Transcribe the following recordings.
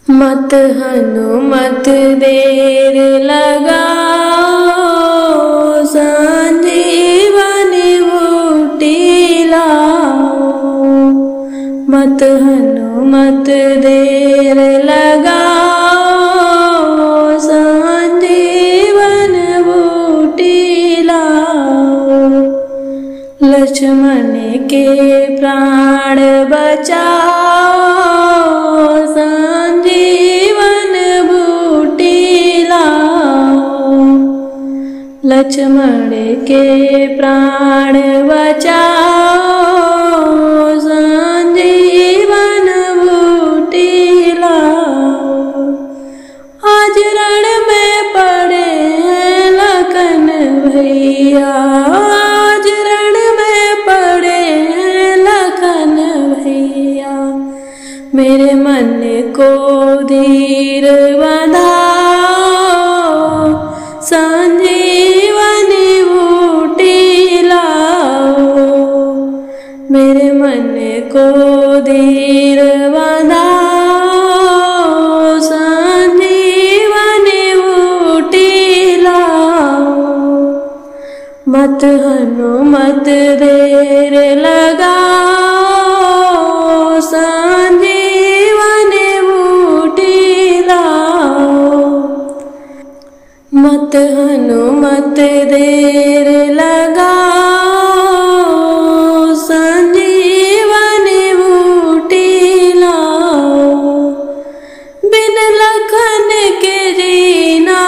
मत हनुमत देर लगाओ, संजीवनी बूटी लाओ। मत हनुमत देर लगाओ, संजीवन बूटी लाओ। लक्ष्मण के प्राण बचाओ, संजीवन बूटी लाओ। लक्ष्मण के प्राण बचाओ, संजीवन बूटी लाओ। आज रण में पड़े लखन भैया, आज रण में पड़े लखन भैया। मेरे मन को धीर बंधाओ, संजीवनी बूटी लाओ। मेरे मन को धीर बंधाओ, संजीवनी बूटी लाओ। मत हनुमत देर लगाओ, संजीवनी बूटी लाओ। मत हनुमत देर लगाओ, संजीवनी बूटी लाओ। बिन लखन के जीना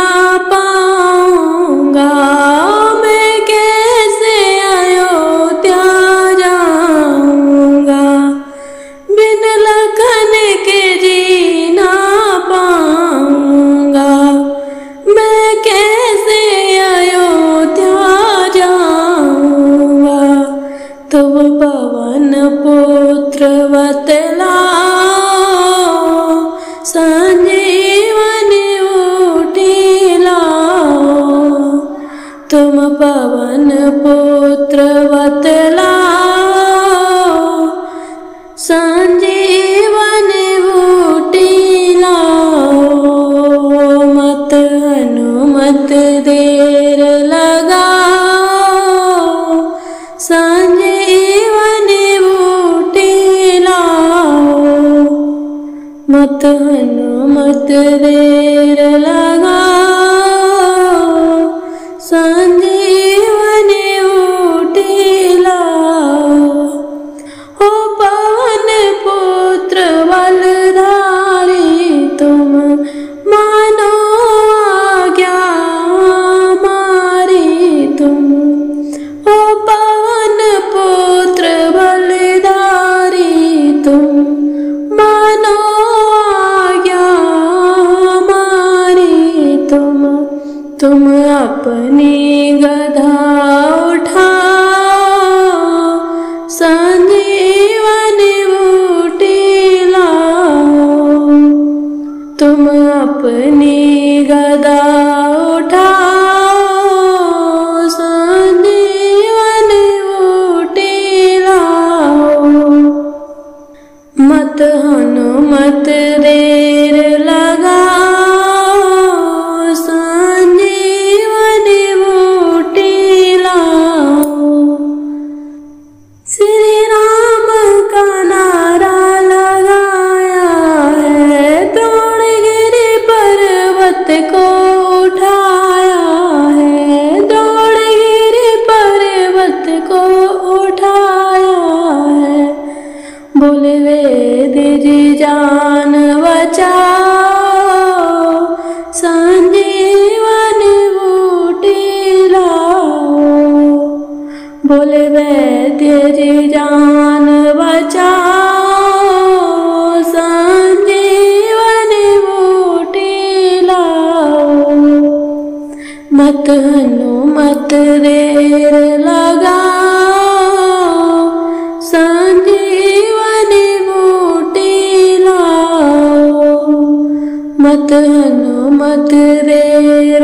पाऊंगा, मैं कैसे अयोध्या जाऊंगा। बिन लखन के जीना पाऊंगा, मैं कैसे अयोध्या जाऊंगा। तुम पवन पुत्र बतलाओ, संजीवनी बूटी लाओ। तुम पवन पुत्र बतलाओ, संजीवनी बूटी लाओ। मत हनुमत देर लगाओ, संजीवनी बूटी लाओ। मत हनुमत देर लगाओ, संजीवनी बूटी लाओ। हो पवन पुत्र बलधारी, तुम मानो आज्ञा हमारी तुम। हो पवन पुत्र बलधारी, तुम मानो आज्ञा हमारी तुम। तुम अपनी गदा उठाओ, संजीवनी बूटी लाओ। तुम अपनी गदा उठाओ, संजीवनी बूटी लाओ। मत हनुमत देर लगाओ, संजीवनी बूटी लाओ। श्री राम का नारा लगाया है, द्रोणगिरि पर्वत को उठाया है। द्रोणगिरि पर्वत को उठाया है। बोले वेद जी जान बचाओ, संजीवनी बूटी लाओ। बोले वैद्य जी जान बचाओ, संजीवनी बूटी लाओ। मत हनुमत देर लगाओ, संजीवनी बूटी लाओ। मत हनुमत देर